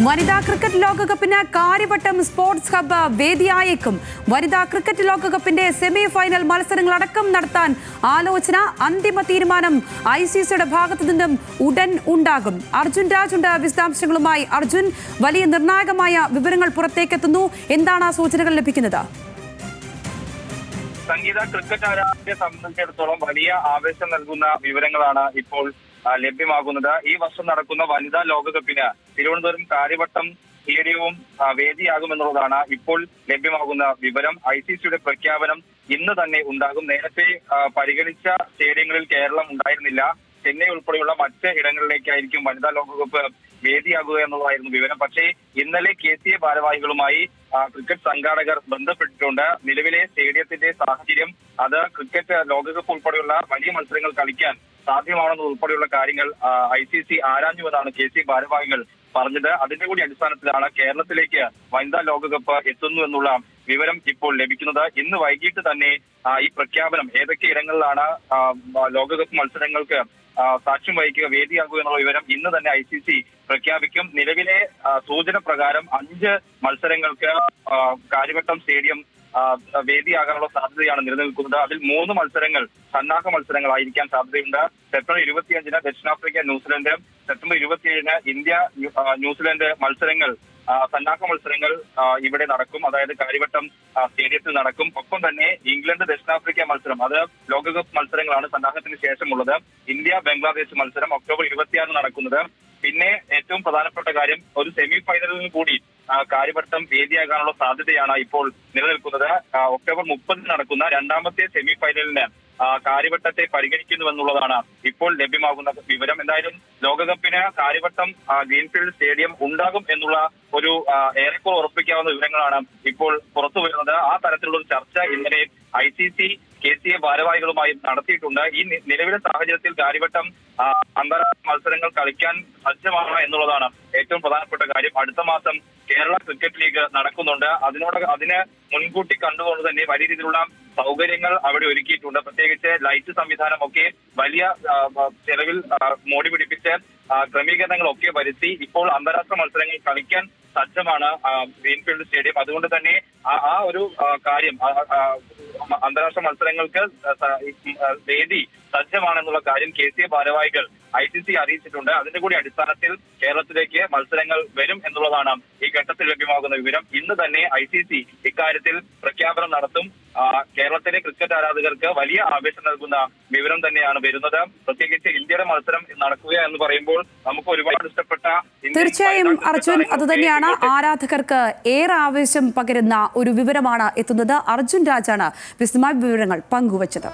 വനിതാ ക്രിക്കറ്റ് ലോകകപ്പിന് Karyavattom sports hub വേദിയായേക്കും. വനിതാ ക്രിക്കറ്റ് ലോകകപ്പിന്റെ സെമി ഫൈനൽ മത്സരങ്ങളടക്കം നടത്താൻ ആലോചന. അന്തിമ തീരുമാനം ICCയുടെ ഭാഗത്തു നിന്നും ഉടൻ ഉണ്ടാകും. അർജുൻ രാജ് ഉണ്ട് വിശദാംശങ്ങളുമായി. അർജുൻ, വലിയ നിർണായകമായ വിവരങ്ങൾ പുറത്തേക്കെത്തുന്നു. എന്താണ് ആ സൂചനകൾ ലഭിക്കുന്നത്? സംഗീത, ക്രിക്കറ്റ് ആരാധകരെ സംബന്ധിച്ചിടത്തോളം വലിയ ആവേശം നൽകുന്ന വിവരങ്ങളാണ് ഇപ്പോൾ ലഭ്യമാകുന്നത്. ഈ വർഷം നടക്കുന്ന വനിതാ ലോകകപ്പിന് തിരുവനന്തപുരം കാര്യവട്ടം സ്റ്റേഡിയവും വേദിയാകുമെന്നുള്ളതാണ് ഇപ്പോൾ ലഭ്യമാകുന്ന വിവരം. ICCയുടെ പ്രഖ്യാപനം ഇന്ന് തന്നെ ഉണ്ടാകും. നേരത്തെ പരിഗണിച്ച സ്റ്റേഡിയങ്ങളിൽ കേരളം ഉണ്ടായിരുന്നില്ല. ചെന്നൈ ഉൾപ്പെടെയുള്ള മറ്റ് ഇടങ്ങളിലേക്കായിരിക്കും വനിതാ ലോകകപ്പ് വേദിയാകുക എന്നുള്ളതായിരുന്നു വിവരം. പക്ഷേ ഇന്നലെ KCA ഭാരവാഹികളുമായി ക്രിക്കറ്റ് സംഘാടകർ ബന്ധപ്പെട്ടിട്ടുണ്ട്. നിലവിലെ സ്റ്റേഡിയത്തിന്റെ സാഹചര്യം, അത് ക്രിക്കറ്റ് ലോകകപ്പ് ഉൾപ്പെടെയുള്ള വലിയ മത്സരങ്ങൾ കളിക്കാൻ സാധ്യമാണെന്നത് ഉൾപ്പെടെയുള്ള കാര്യങ്ങൾ ICC ആരാഞ്ഞുവെന്നാണ് KCA ഭാരവാഹികൾ പറഞ്ഞത്. അതിന്റെ കൂടി അടിസ്ഥാനത്തിലാണ് കേരളത്തിലേക്ക് വനിതാ ലോകകപ്പ് എത്തുന്നു എന്നുള്ള വിവരം ഇപ്പോൾ ലഭിക്കുന്നത്. ഇന്ന് വൈകിട്ട് തന്നെ ഈ പ്രഖ്യാപനം ഏതൊക്കെ ഇടങ്ങളിലാണ് ലോകകപ്പ് മത്സരങ്ങൾക്ക് സാക്ഷ്യം വഹിക്കുക, വേദിയാകുക എന്നുള്ള വിവരം ഇന്ന് തന്നെ ICC പ്രഖ്യാപിക്കും. നിലവിലെ സൂചന പ്രകാരം 5 മത്സരങ്ങൾക്ക് കാര്യവട്ടം സ്റ്റേഡിയം വേദിയാകാനുള്ള സാധ്യതയാണ് നിലനിൽക്കുന്നത്. അതിൽ 3 മത്സരങ്ങൾ സന്നാഹ മത്സരങ്ങളായിരിക്കാൻ സാധ്യതയുണ്ട്. സെപ്റ്റംബർ 25-ന് ദക്ഷിണാഫ്രിക്ക ന്യൂസിലൻഡ്, സെപ്റ്റംബർ 27-ന് ഇന്ത്യ ന്യൂസിലൻഡ് മത്സരങ്ങൾ സന്നാഹ മത്സരങ്ങൾ ഇവിടെ നടക്കും. അതായത് കാര്യവട്ടം സ്റ്റേഡിയത്തിൽ നടക്കും. ഒപ്പം തന്നെ ഇംഗ്ലണ്ട് ദക്ഷിണാഫ്രിക്ക മത്സരം, അത് ലോകകപ്പ് മത്സരങ്ങളാണ് സന്നാഹത്തിന് ശേഷമുള്ളത്. ഇന്ത്യ ബംഗ്ലാദേശ് മത്സരം ഒക്ടോബർ 26 നടക്കുന്നത്. പിന്നെ ഏറ്റവും പ്രധാനപ്പെട്ട കാര്യം, ഒരു സെമി ഫൈനലിൽ കൂടി കാര്യവട്ടം വേദിയാകാനുള്ള സാധ്യതയാണ് ഇപ്പോൾ നിലനിൽക്കുന്നത്. ഒക്ടോബർ 30-ന് നടക്കുന്ന രണ്ടാമത്തെ സെമി ഫൈനലിന് കാര്യവട്ടത്തെ പരിഗണിക്കുന്നുവെന്നുള്ളതാണ് ഇപ്പോൾ ലഭ്യമാകുന്ന വിവരം. എന്തായാലും ലോകകപ്പിന് കാര്യവട്ടം ഗ്രീൻഫീൽഡ് സ്റ്റേഡിയം ഉണ്ടാകും എന്നുള്ള ഒരു ഏറെക്കുറെ ഉറപ്പിക്കാവുന്ന വിവരങ്ങളാണ് ഇപ്പോൾ പുറത്തു വരുന്നത്. ആ തരത്തിലുള്ള ഒരു ചർച്ച ഇന്നലെ ICC KCA ഭാരവാഹികളുമായി നടത്തിയിട്ടുണ്ട്. ഈ നിലവിലെ സാഹചര്യത്തിൽ കാര്യവട്ടം അന്താരാഷ്ട്ര മത്സരങ്ങൾ കളിക്കാൻ സജ്ജമാണ് എന്നുള്ളതാണ് ഏറ്റവും പ്രധാനപ്പെട്ട കാര്യം. അടുത്ത മാസം കേരള ക്രിക്കറ്റ് ലീഗ് നടക്കുന്നുണ്ട്. അതിന് മുൻകൂട്ടി കണ്ടുകൊണ്ട് തന്നെ വലിയ രീതിയിലുള്ള സൗകര്യങ്ങൾ അവിടെ ഒരുക്കിയിട്ടുണ്ട്. പ്രത്യേകിച്ച് ലൈറ്റ് സംവിധാനമൊക്കെ വലിയ ചെലവിൽ മോടി പിടിപ്പിച്ച് ക്രമീകരണങ്ങളൊക്കെ വരുത്തി ഇപ്പോൾ അന്താരാഷ്ട്ര മത്സരങ്ങൾ കളിക്കാൻ സജ്ജമാണ് ഗ്രീൻഫീൽഡ് സ്റ്റേഡിയം. അതുകൊണ്ട് തന്നെ ആ ഒരു കാര്യം, അന്താരാഷ്ട്ര മത്സരങ്ങൾക്ക് വേദി സജ്ജമാണെന്നുള്ള കാര്യം KCA ഭാരവാഹികൾ ICC അറിയിച്ചിട്ടുണ്ട്. അതിന്റെ കൂടി അടിസ്ഥാനത്തിൽ കേരളത്തിലേക്ക് മത്സരങ്ങൾ വരും എന്നുള്ളതാണ് ഈ ഘട്ടത്തിൽ ലഭ്യമാകുന്ന വിവരം. ഇന്ന് തന്നെ ICC ഇക്കാര്യത്തിൽ പ്രഖ്യാപനം നടത്തും. കേരളത്തിലെ ക്രിക്കറ്റ് ആരാധകർക്ക് വലിയ ആവേശം നൽകുന്ന വിവരം തന്നെയാണ് വരുന്നത്. പ്രത്യേകിച്ച് ഇന്ത്യയുടെ മത്സരം നടക്കുക എന്ന് പറയുമ്പോൾ നമുക്ക് ഒരുപാട് ഇഷ്ടപ്പെട്ട, തീർച്ചയായും അർജുൻ, അതുതന്നെയാണ് ആരാധകർക്ക് ഏറെ ആവേശം പകരുന്ന ഒരു വിവരമാണ് എത്തുന്നത്. അർജുൻ രാജാണ് വിശദമായ വിവരങ്ങൾ പങ്കുവച്ചത്.